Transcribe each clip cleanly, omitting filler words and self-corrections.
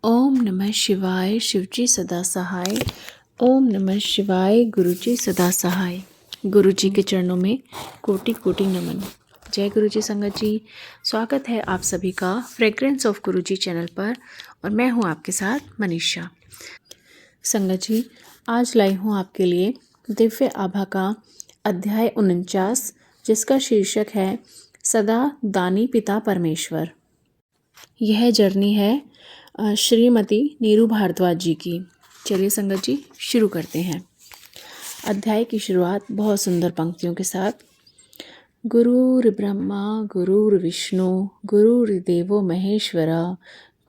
ओम नमः शिवाय शिवजी सदा सहाय। ओम नमः शिवाय गुरुजी सदा सहाय। गुरुजी के चरणों में कोटि कोटि नमन। जय गुरुजी संगत जी, स्वागत है आप सभी का फ्रेग्रेंस ऑफ गुरुजी चैनल पर और मैं हूं आपके साथ मनीषा। संगत जी, आज लाई हूं आपके लिए दिव्य आभा का अध्याय 49, जिसका शीर्षक है सदा दानी पिता परमेश्वर। यह जर्नी है श्रीमती नीरू भारद्वाज जी की। चलिए संगत जी शुरू करते हैं। अध्याय की शुरुआत बहुत सुंदर पंक्तियों के साथ। गुरुर्ब्रह्मा गुरुर्विष्णु गुरुर्देवो महेश्वर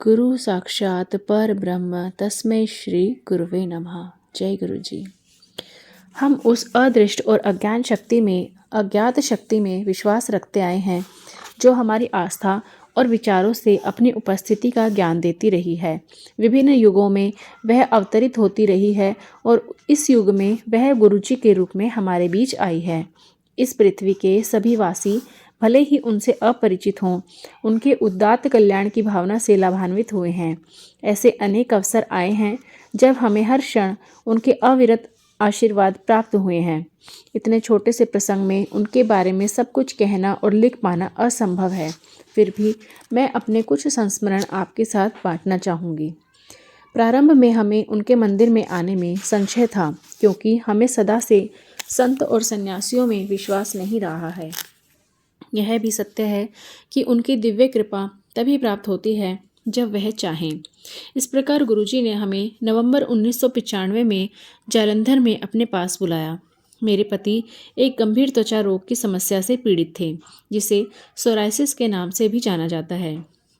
गुरु साक्षात पर ब्रह्म तस्मै श्री गुरुवे नमः। जय गुरु जी। हम उस अदृष्ट और अज्ञात शक्ति में विश्वास रखते आए हैं जो हमारी आस्था और विचारों से अपनी उपस्थिति का ज्ञान देती रही है। विभिन्न युगों में वह अवतरित होती रही है और इस युग में वह गुरुजी के रूप में हमारे बीच आई है। इस पृथ्वी के सभी वासी भले ही उनसे अपरिचित हों, उनके उदात्त कल्याण की भावना से लाभान्वित हुए हैं। ऐसे अनेक अवसर आए हैं जब हमें हर क्षण उनके अविरत आशीर्वाद प्राप्त हुए हैं। इतने छोटे से प्रसंग में उनके बारे में सब कुछ कहना और लिख पाना असंभव है। फिर भी मैं अपने कुछ संस्मरण आपके साथ बांटना चाहूँगी। प्रारंभ में हमें उनके मंदिर में आने में संशय था, क्योंकि हमें सदा से संत और सन्यासियों में विश्वास नहीं रहा है। यह भी सत्य है कि उनकी दिव्य कृपा तभी प्राप्त होती है जब वह चाहें। इस प्रकार गुरुजी ने हमें नवंबर 1995 में जालंधर में अपने पास बुलाया। मेरे पति एक गंभीर त्वचा रोग की समस्या से पीड़ित थे, जिसे सोराइसिस के नाम से भी जाना जाता है।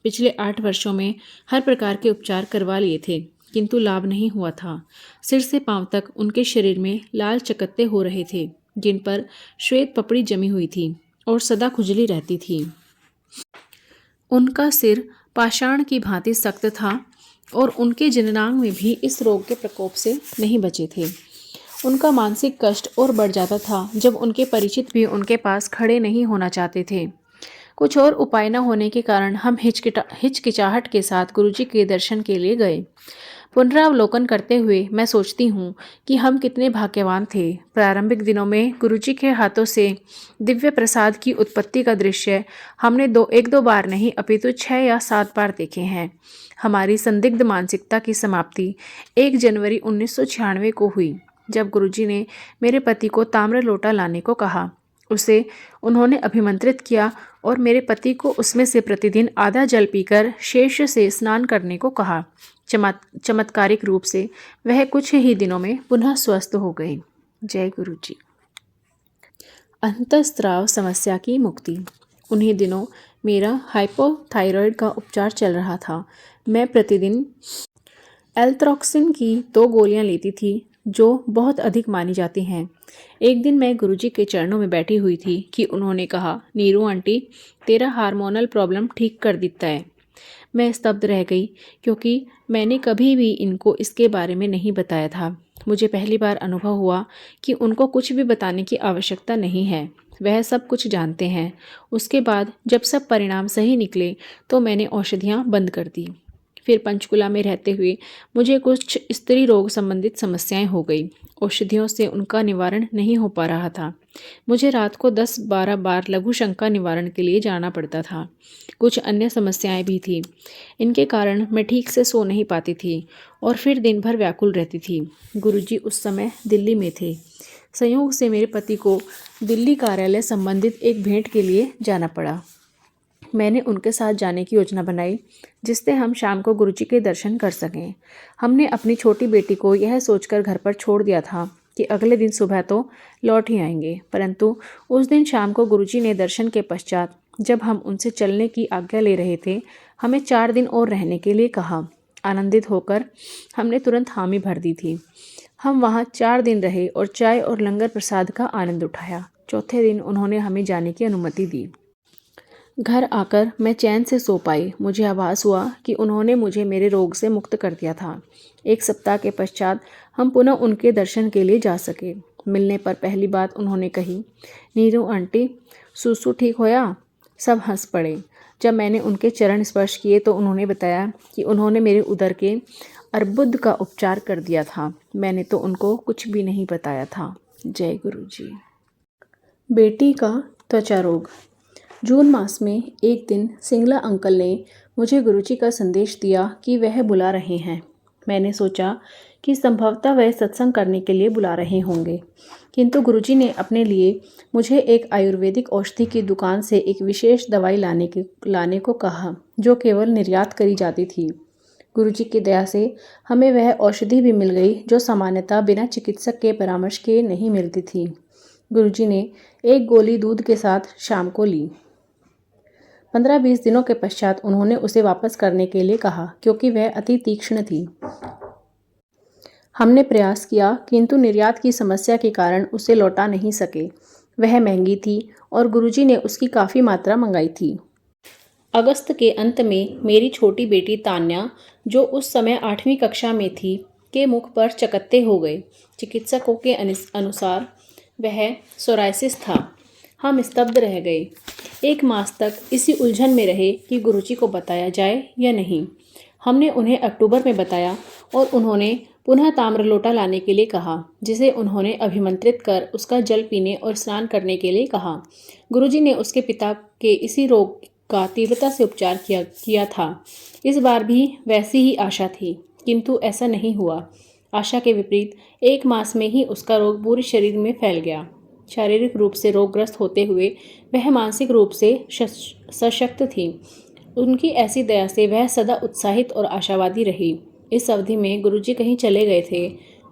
पिछले 8 वर्षों में हर प्रकार के उपचार करवा लिए थे, किंतु लाभ नहीं हुआ था। सिर से पांव तक उनके शरीर में लाल चकत्ते हो रहे थे, जिन पर श्वेत पपड़ी जमी हुई थी और सदा खुजली रहती थी। उनका सिर पाषाण की भांति सख्त था और उनके जननांग में भी इस रोग के प्रकोप से नहीं बचे थे। उनका मानसिक कष्ट और बढ़ जाता था जब उनके परिचित भी उनके पास खड़े नहीं होना चाहते थे। कुछ और उपाय न होने के कारण हम हिचकिचाहट के साथ गुरुजी के दर्शन के लिए गए। पुनरावलोकन करते हुए मैं सोचती हूँ कि हम कितने भाग्यवान थे। प्रारंभिक दिनों में गुरुजी के हाथों से दिव्य प्रसाद की उत्पत्ति का दृश्य हमने एक दो बार नहीं अपितु 6 या 7 बार देखे हैं। हमारी संदिग्ध मानसिकता की समाप्ति 1 जनवरी 1996 को हुई, जब गुरुजी ने मेरे पति को ताम्र लोटा लाने को कहा। उसे उन्होंने अभिमंत्रित किया और मेरे पति को उसमें से प्रतिदिन आधा जल पीकर शेष से स्नान करने को कहा। चमत्कारिक रूप से वह कुछ ही दिनों में पुनः स्वस्थ हो गए। जय गुरु जी। अंतःस्राव समस्या की मुक्ति। उन्हीं दिनों मेरा हाइपोथायराइड का उपचार चल रहा था। मैं प्रतिदिन एल्थ्रोक्सिन की 2 गोलियां लेती थी, जो बहुत अधिक मानी जाती हैं। एक दिन मैं गुरुजी के चरणों में बैठी हुई थी कि उन्होंने कहा, नीरू आंटी, तेरा हार्मोनल प्रॉब्लम ठीक कर देता है। मैं स्तब्ध रह गई, क्योंकि मैंने कभी भी इनको इसके बारे में नहीं बताया था। मुझे पहली बार अनुभव हुआ कि उनको कुछ भी बताने की आवश्यकता नहीं है, वह सब कुछ जानते हैं। उसके बाद जब सब परिणाम सही निकले तो मैंने औषधियाँ बंद कर दी। फिर पंचकुला में रहते हुए मुझे कुछ स्त्री रोग संबंधित समस्याएं हो गई। औषधियों से उनका निवारण नहीं हो पा रहा था। मुझे रात को 10-12 बार लघु शंका निवारण के लिए जाना पड़ता था। कुछ अन्य समस्याएं भी थी। इनके कारण मैं ठीक से सो नहीं पाती थी और फिर दिन भर व्याकुल रहती थी। गुरुजी उस समय दिल्ली में थे। संयोग से मेरे पति को दिल्ली कार्यालय संबंधित एक भेंट के लिए जाना पड़ा। मैंने उनके साथ जाने की योजना बनाई, जिससे हम शाम को गुरुजी के दर्शन कर सकें। हमने अपनी छोटी बेटी को यह सोचकर घर पर छोड़ दिया था कि अगले दिन सुबह तो लौट ही आएंगे, परंतु उस दिन शाम को गुरुजी ने दर्शन के पश्चात, जब हम उनसे चलने की आज्ञा ले रहे थे, हमें 4 दिन और रहने के लिए कहा। आनंदित होकर हमने तुरंत हामी भर दी थी। हम वहाँ 4 दिन रहे और चाय और लंगर प्रसाद का आनंद उठाया। चौथे दिन उन्होंने हमें जाने की अनुमति दी। घर आकर मैं चैन से सो पाई। मुझे आभास हुआ कि उन्होंने मुझे मेरे रोग से मुक्त कर दिया था। 1 सप्ताह के पश्चात हम पुनः उनके दर्शन के लिए जा सके। मिलने पर पहली बात उन्होंने कही, नीरू आंटी, सुसु ठीक होया? सब हंस पड़े। जब मैंने उनके चरण स्पर्श किए तो उन्होंने बताया कि उन्होंने मेरे उदर के अर्बुद का उपचार कर दिया था। मैंने तो उनको कुछ भी नहीं बताया था। जय गुरु जी। बेटी का त्वचा रोग। जून मास में एक दिन सिंगला अंकल ने मुझे गुरुजी का संदेश दिया कि वह बुला रहे हैं। मैंने सोचा कि संभवतः वह सत्संग करने के लिए बुला रहे होंगे, किंतु गुरुजी ने अपने लिए मुझे एक आयुर्वेदिक औषधि की दुकान से एक विशेष दवाई लाने को कहा, जो केवल निर्यात करी जाती थी। गुरुजी की दया से हमें वह औषधि भी मिल गई जो सामान्यतः बिना चिकित्सक के परामर्श के नहीं मिलती थी। गुरुजी ने एक गोली दूध के साथ शाम को ली। 15-20 दिनों के पश्चात उन्होंने उसे वापस करने के लिए कहा, क्योंकि वह अति तीक्ष्ण थी। हमने प्रयास किया, किंतु निर्यात की समस्या के कारण उसे लौटा नहीं सके। वह महंगी थी और गुरुजी ने उसकी काफ़ी मात्रा मंगाई थी। अगस्त के अंत में मेरी छोटी बेटी तान्या, जो उस समय 8वीं कक्षा में थी, के मुख पर चकत्ते हो गए। चिकित्सकों के अनुसार वह सोरायसिस था। हम स्तब्ध रह गए। 1 मास तक इसी उलझन में रहे कि गुरुजी को बताया जाए या नहीं। हमने उन्हें अक्टूबर में बताया और उन्होंने पुनः ताम्र लोटा लाने के लिए कहा, जिसे उन्होंने अभिमंत्रित कर उसका जल पीने और स्नान करने के लिए कहा। गुरुजी ने उसके पिता के इसी रोग का तीव्रता से उपचार किया था। इस बार भी वैसी ही आशा थी, किंतु ऐसा नहीं हुआ। आशा के विपरीत 1 मास में ही उसका रोग पूरे शरीर में फैल गया। शारीरिक रूप से रोगग्रस्त होते हुए वह मानसिक रूप से सशक्त थी। उनकी ऐसी दया से वह सदा उत्साहित और आशावादी रही। इस अवधि में गुरुजी कहीं चले गए थे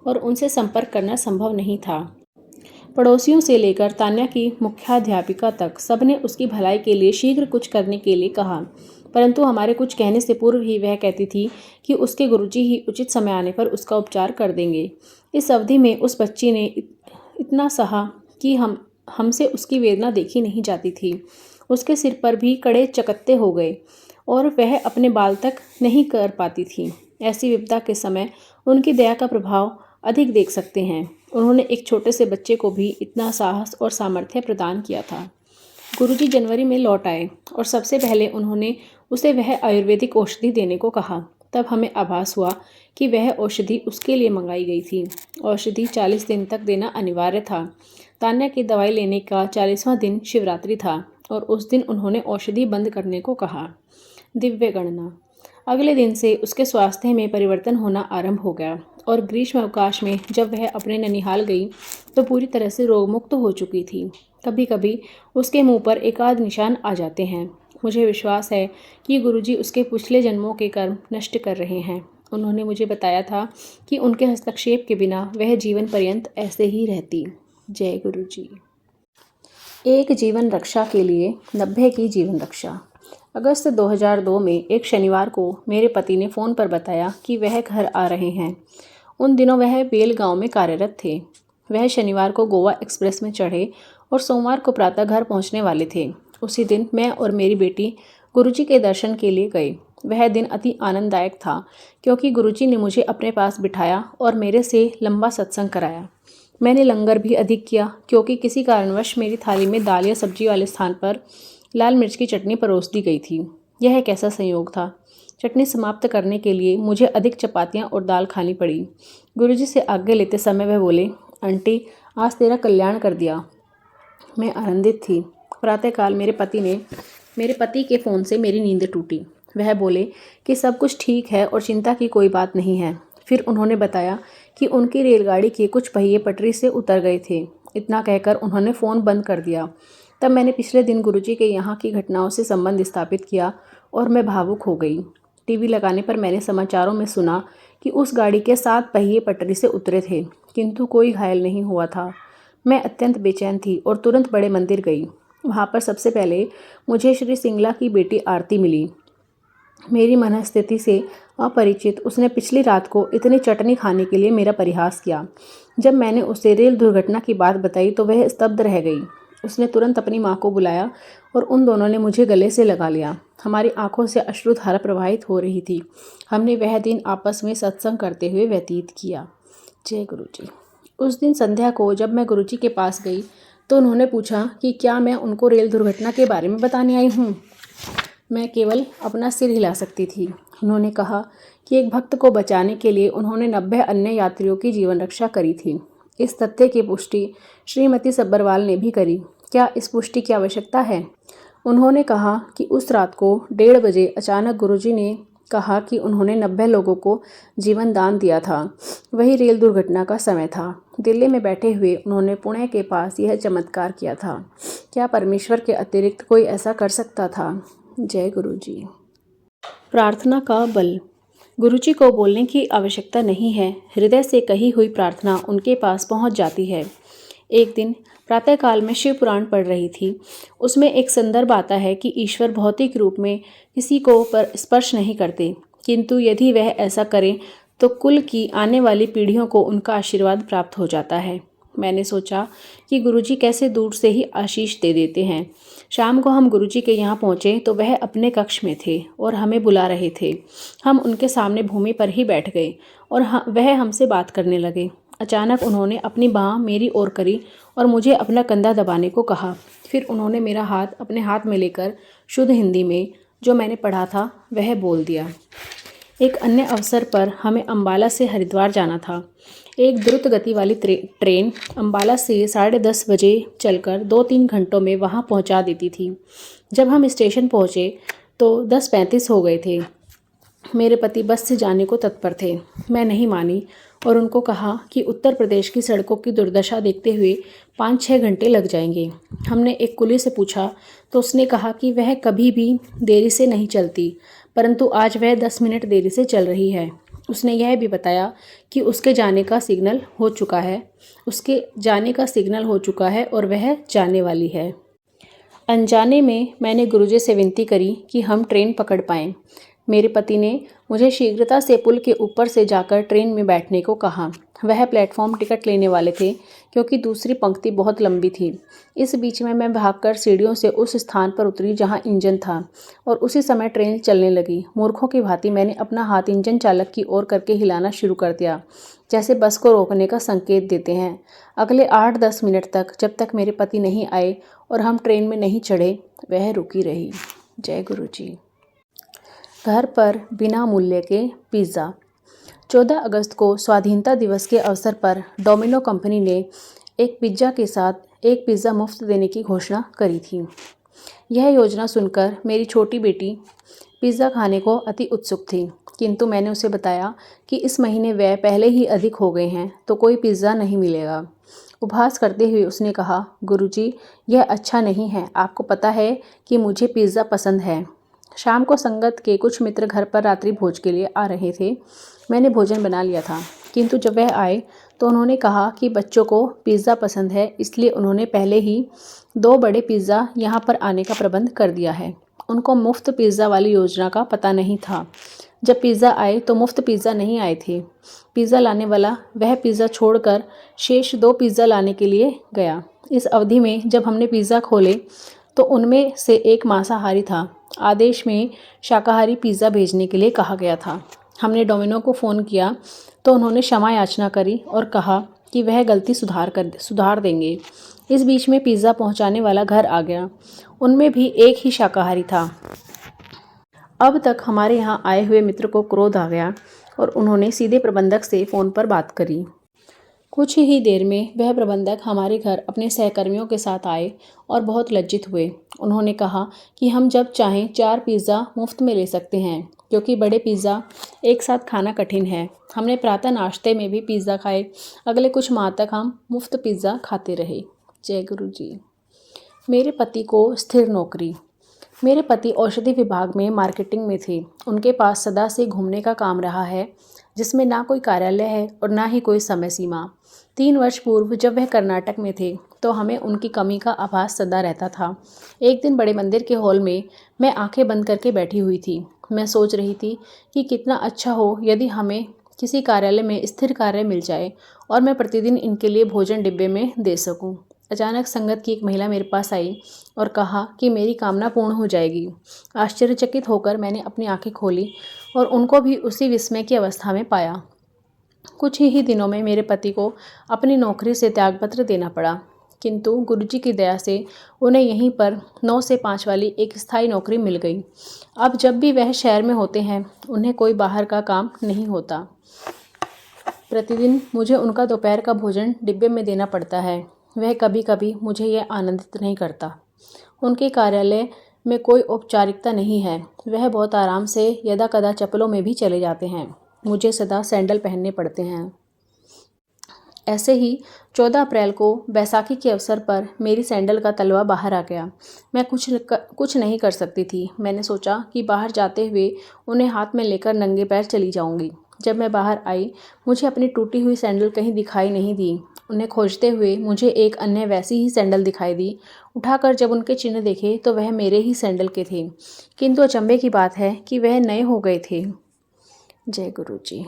और उनसे संपर्क करना संभव नहीं था। पड़ोसियों से लेकर तान्या की मुख्याध्यापिका तक सबने उसकी भलाई के लिए शीघ्र कुछ करने के लिए कहा, परंतु हमारे कुछ कहने से पूर्व ही वह कहती थी कि उसके गुरुजी ही उचित समय आने पर उसका उपचार कर देंगे। इस अवधि में उस बच्ची ने इतना सहा कि हमसे उसकी वेदना देखी नहीं जाती थी। उसके सिर पर भी कड़े चकत्ते हो गए और वह अपने बाल तक नहीं कर पाती थी। ऐसी विपदा के समय उनकी दया का प्रभाव अधिक देख सकते हैं। उन्होंने एक छोटे से बच्चे को भी इतना साहस और सामर्थ्य प्रदान किया था। गुरुजी जनवरी में लौट आए और सबसे पहले उन्होंने उसे वह आयुर्वेदिक औषधि देने को कहा। तब हमें आभास हुआ कि वह औषधि उसके लिए मंगाई गई थी। औषधि 40 दिन तक देना अनिवार्य था। तान्या की दवाई लेने का 40वां दिन शिवरात्रि था और उस दिन उन्होंने औषधि बंद करने को कहा। दिव्य गणना। अगले दिन से उसके स्वास्थ्य में परिवर्तन होना आरंभ हो गया और ग्रीष्म अवकाश में जब वह अपने ननिहाल गई तो पूरी तरह से रोगमुक्त हो चुकी थी। कभी कभी उसके मुंह पर एकाध निशान आ जाते हैं। मुझे विश्वास है कि गुरुजी उसके पिछले जन्मों के कर्म नष्ट कर रहे हैं। उन्होंने मुझे बताया था कि उनके हस्तक्षेप के बिना वह जीवन पर्यंत ऐसे ही रहती। जय गुरुजी। एक जीवन रक्षा के लिए 90 की जीवन रक्षा। अगस्त 2002 में एक शनिवार को मेरे पति ने फ़ोन पर बताया कि वह घर आ रहे हैं। उन दिनों वह बेल गांव में कार्यरत थे। वह शनिवार को गोवा एक्सप्रेस में चढ़े और सोमवार को प्रातः घर पहुंचने वाले थे। उसी दिन मैं और मेरी बेटी गुरुजी के दर्शन के लिए गए। वह दिन अति आनंददायक था, क्योंकि गुरुजी ने मुझे अपने पास बिठाया और मेरे से लंबा सत्संग कराया। मैंने लंगर भी अधिक किया, क्योंकि किसी कारणवश मेरी थाली में दाल या सब्जी वाले स्थान पर लाल मिर्च की चटनी परोस दी गई थी। यह एक ऐसा संयोग था। चटनी समाप्त करने के लिए मुझे अधिक चपातियाँ और दाल खानी पड़ी। गुरुजी से आज्ञा लेते समय वह बोले, आंटी, आज तेरा कल्याण कर दिया। मैं आनंदित थी। प्रातःकाल मेरे पति के फ़ोन से मेरी नींद टूटी। वह बोले कि सब कुछ ठीक है और चिंता की कोई बात नहीं है। फिर उन्होंने बताया कि उनकी रेलगाड़ी के कुछ पहिए पटरी से उतर गए थे। इतना कहकर उन्होंने फ़ोन बंद कर दिया। तब मैंने पिछले दिन गुरुजी के यहाँ की घटनाओं से संबंध स्थापित किया और मैं भावुक हो गई। टीवी लगाने पर मैंने समाचारों में सुना कि उस गाड़ी के 7 पहिए पटरी से उतरे थे, किंतु कोई घायल नहीं हुआ था। मैं अत्यंत बेचैन थी और तुरंत बड़े मंदिर गई। वहाँ पर सबसे पहले मुझे श्री सिंगला की बेटी आरती मिली। मेरी मनस्थिति से अपरिचित उसने पिछली रात को इतनी चटनी खाने के लिए मेरा परिहास किया। जब मैंने उसे रेल दुर्घटना की बात बताई तो वह स्तब्ध रह गई। उसने तुरंत अपनी माँ को बुलाया और उन दोनों ने मुझे गले से लगा लिया। हमारी आंखों से अश्रुधारा प्रवाहित हो रही थी। हमने वह दिन आपस में सत्संग करते हुए व्यतीत किया। जय गुरुजी। उस दिन संध्या को जब मैं गुरुजी के पास गई तो उन्होंने पूछा कि क्या मैं उनको रेल दुर्घटना के बारे में बताने आई हूँ। मैं केवल अपना सिर हिला सकती थी। उन्होंने कहा कि एक भक्त को बचाने के लिए उन्होंने 90 अन्य यात्रियों की जीवन रक्षा करी थी। इस तथ्य की पुष्टि श्रीमती सब्बरवाल ने भी करी। क्या इस पुष्टि की आवश्यकता है? उन्होंने कहा कि उस रात को 1:30 बजे अचानक गुरुजी ने कहा कि उन्होंने 90 लोगों को जीवन दान दिया था। वही रेल दुर्घटना का समय था। दिल्ली में बैठे हुए उन्होंने पुणे के पास यह चमत्कार किया था। क्या परमेश्वर के अतिरिक्त कोई ऐसा कर सकता था? जय गुरुजी। प्रार्थना का बल। गुरुजी को बोलने की आवश्यकता नहीं है, हृदय से कही हुई प्रार्थना उनके पास पहुंच जाती है। एक दिन प्रातःकाल में शिव पुराण पढ़ रही थी। उसमें एक संदर्भ आता है कि ईश्वर भौतिक रूप में किसी को स्पर्श नहीं करते, किंतु यदि वह ऐसा करें तो कुल की आने वाली पीढ़ियों को उनका आशीर्वाद प्राप्त हो जाता है। मैंने सोचा कि गुरुजी कैसे दूर से ही आशीष दे देते हैं। शाम को हम गुरुजी के यहाँ पहुँचे तो वह अपने कक्ष में थे और हमें बुला रहे थे। हम उनके सामने भूमि पर ही बैठ गए और वह हमसे बात करने लगे। अचानक उन्होंने अपनी बाँह मेरी ओर करी और मुझे अपना कंधा दबाने को कहा। फिर उन्होंने मेरा हाथ अपने हाथ में लेकर शुद्ध हिंदी में जो मैंने पढ़ा था वह बोल दिया। एक अन्य अवसर पर हमें अंबाला से हरिद्वार जाना था। एक द्रुत गति वाली ट्रेन अंबाला से 10:30 बजे चलकर 2-3 घंटों में वहाँ पहुँचा देती थी। जब हम स्टेशन पहुँचे तो 10:35 हो गए थे। मेरे पति बस से जाने को तत्पर थे। मैं नहीं मानी और उनको कहा कि उत्तर प्रदेश की सड़कों की दुर्दशा देखते हुए 5-6 घंटे लग जाएंगे। हमने एक कुली से पूछा तो उसने कहा कि वह कभी भी देरी से नहीं चलती, परंतु आज वह 10 मिनट देरी से चल रही है। उसने यह भी बताया कि उसके जाने का सिग्नल हो चुका है और वह जाने वाली है। अनजाने में मैंने गुरुजी से विनती करी कि हम ट्रेन पकड़ पाएं। मेरे पति ने मुझे शीघ्रता से पुल के ऊपर से जाकर ट्रेन में बैठने को कहा। वह प्लेटफॉर्म टिकट लेने वाले थे क्योंकि दूसरी पंक्ति बहुत लंबी थी। इस बीच में मैं भागकर सीढ़ियों से उस स्थान पर उतरी जहां इंजन था और उसी समय ट्रेन चलने लगी। मूर्खों की भांति मैंने अपना हाथ इंजन चालक की ओर करके हिलाना शुरू कर दिया, जैसे बस को रोकने का संकेत देते हैं। अगले 8-10 मिनट तक, जब तक मेरे पति नहीं आए और हम ट्रेन में नहीं चढ़े, वह रुकी रही। जय गुरु जी। घर पर बिना मूल्य के पिज़्ज़ा। 14 अगस्त को स्वाधीनता दिवस के अवसर पर डोमिनो कंपनी ने एक पिज़्ज़ा के साथ एक पिज़्ज़ा मुफ्त देने की घोषणा करी थी। यह योजना सुनकर मेरी छोटी बेटी पिज़्ज़ा खाने को अति उत्सुक थी, किंतु मैंने उसे बताया कि इस महीने व्यय पहले ही अधिक हो गए हैं तो कोई पिज़्ज़ा नहीं मिलेगा। उपहास करते हुए उसने कहा, गुरुजी, यह अच्छा नहीं है। आपको पता है कि मुझे पिज़्ज़ा पसंद है। शाम को संगत के कुछ मित्र घर पर रात्रि भोज के लिए आ रहे थे। मैंने भोजन बना लिया था, किंतु जब वह आए तो उन्होंने कहा कि बच्चों को पिज़्ज़ा पसंद है, इसलिए उन्होंने पहले ही 2 बड़े पिज़्ज़ा यहाँ पर आने का प्रबंध कर दिया है। उनको मुफ्त पिज़्ज़ा वाली योजना का पता नहीं था। जब पिज़्ज़ा आए तो मुफ्त पिज़्ज़ा नहीं आए थे। पिज़्ज़ा लाने वाला वह पिज़्ज़ा छोड़कर शेष 2 पिज़्ज़ा लाने के लिए गया। इस अवधि में जब हमने पिज़्ज़ा खोले तो उनमें से एक मांसाहारी था। आदेश में शाकाहारी पिज़्ज़ा भेजने के लिए कहा गया था। हमने डोमिनो को फ़ोन किया तो उन्होंने क्षमा याचना करी और कहा कि वह गलती सुधार देंगे। इस बीच में पिज़्ज़ा पहुंचाने वाला घर आ गया। उनमें भी एक ही शाकाहारी था। अब तक हमारे यहाँ आए हुए मित्र को क्रोध आ गया और उन्होंने सीधे प्रबंधक से फ़ोन पर बात करी। कुछ ही देर में वह प्रबंधक हमारे घर अपने सहकर्मियों के साथ आए और बहुत लज्जित हुए। उन्होंने कहा कि हम जब चाहें 4 पिज़्ज़ा मुफ्त में ले सकते हैं, क्योंकि बड़े पिज़्ज़ा एक साथ खाना कठिन है। हमने प्रातः नाश्ते में भी पिज़्ज़ा खाए। अगले कुछ माह तक हम मुफ्त पिज़्ज़ा खाते रहे। जय गुरु जी। मेरे पति को स्थिर नौकरी। मेरे पति औषधि विभाग में मार्केटिंग में थे। उनके पास सदा से घूमने का काम रहा है, जिसमें ना कोई कार्यालय है और ना ही कोई समय सीमा। 3 वर्ष पूर्व जब वह कर्नाटक में थे तो हमें उनकी कमी का आभास सदा रहता था। एक दिन बड़े मंदिर के हॉल में मैं आंखें बंद करके बैठी हुई थी। मैं सोच रही थी कि कितना अच्छा हो यदि हमें किसी कार्यालय में स्थिर कार्य मिल जाए और मैं प्रतिदिन इनके लिए भोजन डिब्बे में दे सकूं। अचानक संगत की एक महिला मेरे पास आई और कहा कि मेरी कामना पूर्ण हो जाएगी। आश्चर्यचकित होकर मैंने अपनी आंखें खोली और उनको भी उसी विस्मय की अवस्था में पाया। कुछ ही दिनों में मेरे पति को अपनी नौकरी से त्यागपत्र देना पड़ा। किंतु गुरुजी की दया से उन्हें यहीं पर 9 से 5 वाली एक स्थायी नौकरी मिल गई। अब जब भी वह शहर में होते हैं उन्हें कोई बाहर का काम नहीं होता। प्रतिदिन मुझे उनका दोपहर का भोजन डिब्बे में देना पड़ता है। वह कभी कभी मुझे यह आनंदित नहीं करता। उनके कार्यालय में कोई औपचारिकता नहीं है। वह बहुत आराम से यदा कदा चप्पलों में भी चले जाते हैं। मुझे सदा सैंडल पहनने पड़ते हैं। ऐसे ही 14 अप्रैल को बैसाखी के अवसर पर मेरी सैंडल का तलवा बाहर आ गया। मैं कुछ नहीं कर सकती थी। मैंने सोचा कि बाहर जाते हुए उन्हें हाथ में लेकर नंगे पैर चली जाऊंगी। जब मैं बाहर आई मुझे अपनी टूटी हुई सैंडल कहीं दिखाई नहीं दी। उन्हें खोजते हुए मुझे एक अन्य वैसी ही सैंडल दिखाई दी। उठाकर जब उनके चिन्ह देखे तो वह मेरे ही सैंडल के थे, किंतु अचंभे की बात है कि वह नए हो गए थे। जय गुरु जी।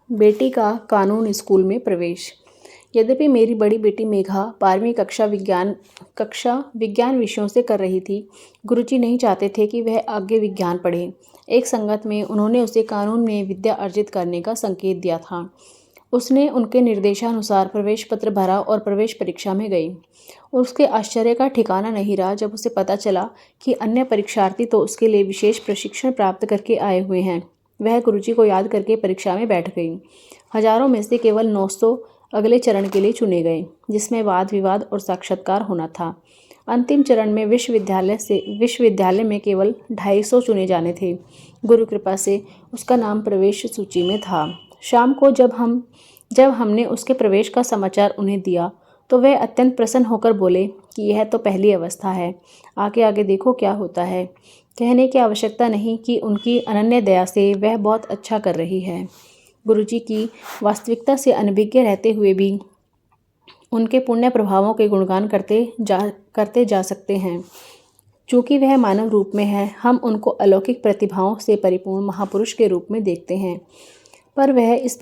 बेटी का कानून स्कूल में प्रवेश। यद्यपि मेरी बड़ी बेटी मेघा 12वीं कक्षा विज्ञान विषयों से कर रही थी, गुरुजी नहीं चाहते थे कि वह आगे विज्ञान पढ़े। एक संगत में उन्होंने उसे कानून में विद्या अर्जित करने का संकेत दिया था। उसने उनके निर्देशानुसार प्रवेश पत्र भरा और प्रवेश परीक्षा में गई। उसके आश्चर्य का ठिकाना नहीं रहा जब उसे पता चला कि अन्य परीक्षार्थी तो उसके लिए विशेष प्रशिक्षण प्राप्त करके आए हुए हैं। वह गुरुजी को याद करके परीक्षा में बैठ गई। हजारों में से केवल 900 अगले चरण के लिए चुने गए, जिसमें वाद विवाद और साक्षात्कार होना था। अंतिम चरण में विश्वविद्यालय में केवल 250 चुने जाने थे। गुरु कृपा से उसका नाम प्रवेश सूची में था। शाम को जब हमने उसके प्रवेश का समाचार उन्हें दिया तो वह अत्यंत प्रसन्न होकर बोले कि यह तो पहली अवस्था है, आगे आगे देखो क्या होता है। कहने की आवश्यकता नहीं कि उनकी अनन्य दया से वह बहुत अच्छा कर रही है। गुरुजी की वास्तविकता से अनभिज्ञ रहते हुए भी उनके पुण्य प्रभावों के गुणगान करते जा सकते हैं। चूँकि वह मानव रूप में है, हम उनको अलौकिक प्रतिभाओं से परिपूर्ण महापुरुष के रूप में देखते हैं, पर वह इस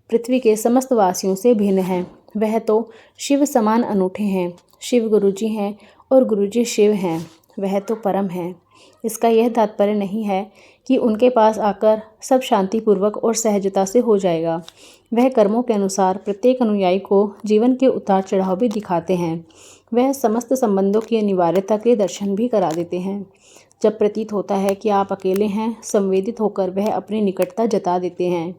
पृथ्वी के समस्त वासियों से भिन्न हैं। वह तो शिव समान अनूठे हैं। शिव गुरुजी हैं और गुरुजी शिव हैं। वह तो परम हैं। इसका यह तात्पर्य नहीं है कि उनके पास आकर सब शांतिपूर्वक और सहजता से हो जाएगा। वह कर्मों के अनुसार प्रत्येक अनुयायी को जीवन के उतार चढ़ाव भी दिखाते हैं। वह समस्त संबंधों की अनिवार्यता के दर्शन भी करा देते हैं। जब प्रतीत होता है कि आप अकेले हैं, संवेदित होकर वह अपनी निकटता जता देते हैं।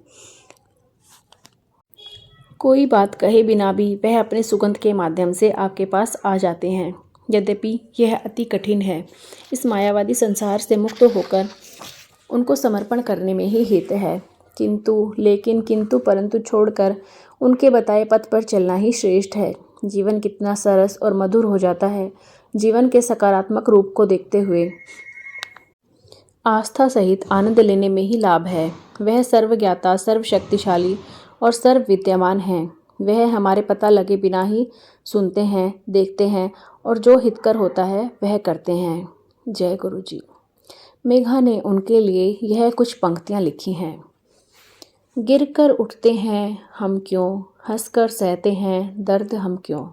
कोई बात कहे बिना भी वह अपने सुगंध के माध्यम से आपके पास आ जाते हैं। यद्यपि यह अति कठिन है। इस मायावादी संसार से मुक्त होकर उनको समर्पण करने में ही हित है, किंतु परंतु छोड़कर उनके बताए पथ पर चलना ही श्रेष्ठ है। जीवन कितना सरस और मधुर हो जाता है जीवन के सकारात्मक रूप को देखते हुए। आस्था सहित आनंद लेने में ही लाभ है। वह सर्वज्ञाता, सर्वशक्तिशाली और सर्वविद्यमान हैं। वह हमारे पता लगे बिना ही सुनते हैं, देखते हैं और जो हितकर होता है वह करते हैं। जय गुरु जी। मेघा ने उनके लिए यह कुछ पंक्तियाँ लिखी हैं। गिर कर उठते हैं हम क्यों, हंसकर सहते हैं दर्द हम क्यों,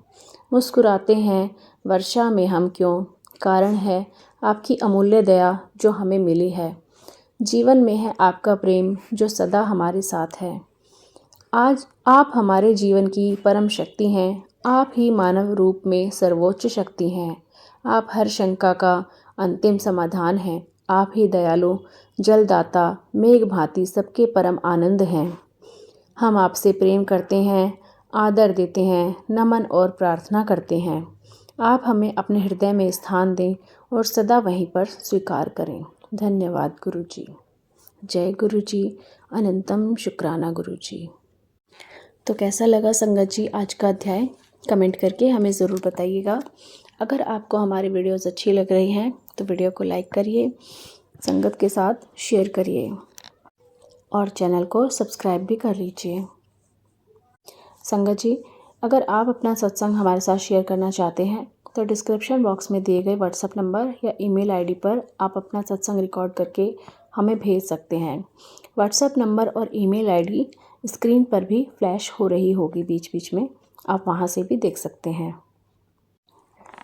मुस्कुराते हैं वर्षा में हम क्यों, कारण है आपकी अमूल्य दया जो हमें मिली है। जीवन में है आपका प्रेम जो सदा हमारे साथ है। आज आप हमारे जीवन की परम शक्ति हैं। आप ही मानव रूप में सर्वोच्च शक्ति हैं। आप हर शंका का अंतिम समाधान हैं। आप ही दयालु, जलदाता, मेघ भांति सबके परम आनंद हैं। हम आपसे प्रेम करते हैं, आदर देते हैं, नमन और प्रार्थना करते हैं। आप हमें अपने हृदय में स्थान दें और सदा वहीं पर स्वीकार करें। धन्यवाद गुरु जी। जय गुरु जी। अनंतम शुक्राना गुरु जी। तो कैसा लगा संगत जी आज का अध्याय? कमेंट करके हमें ज़रूर बताइएगा। अगर आपको हमारी वीडियोस अच्छी लग रही हैं तो वीडियो को लाइक करिए, संगत के साथ शेयर करिए और चैनल को सब्सक्राइब भी कर लीजिए। संगत जी, अगर आप अपना सत्संग हमारे साथ शेयर करना चाहते हैं तो डिस्क्रिप्शन बॉक्स में दिए गए व्हाट्सएप नंबर या ईमेल आईडी पर आप अपना सत्संग रिकॉर्ड करके हमें भेज सकते हैं। व्हाट्सएप नंबर और ईमेल आईडी स्क्रीन पर भी फ्लैश हो रही होगी बीच बीच में, आप वहां से भी देख सकते हैं।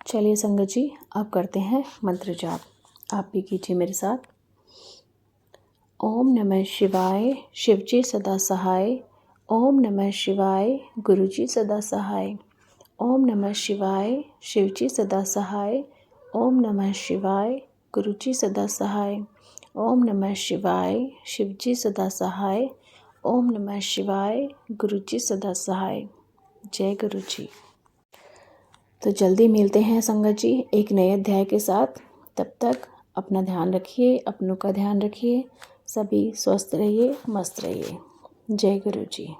चलिए संगत जी, अब करते हैं मंत्र जाप। आप भी कीजिए मेरे साथ। ओम नमः शिवाय, शिवजी सदा सहाय। ओम नमः शिवाय, गुरुजी सदा सहाय। ओम नमः शिवाय, शिवजी सदा सहाय। ओम नमः शिवाय, गुरुजी सदा सहाय। ओम नमः शिवाय, शिवजी सदा सहाय। ओम नमः शिवाय, गुरुजी सदा सहाय। जय गुरु जी। तो जल्दी मिलते हैं संगत जी एक नए अध्याय के साथ। तब तक अपना ध्यान रखिए, अपनों का ध्यान रखिए। सभी स्वस्थ रहिए, मस्त रहिए। जय गुरु जी।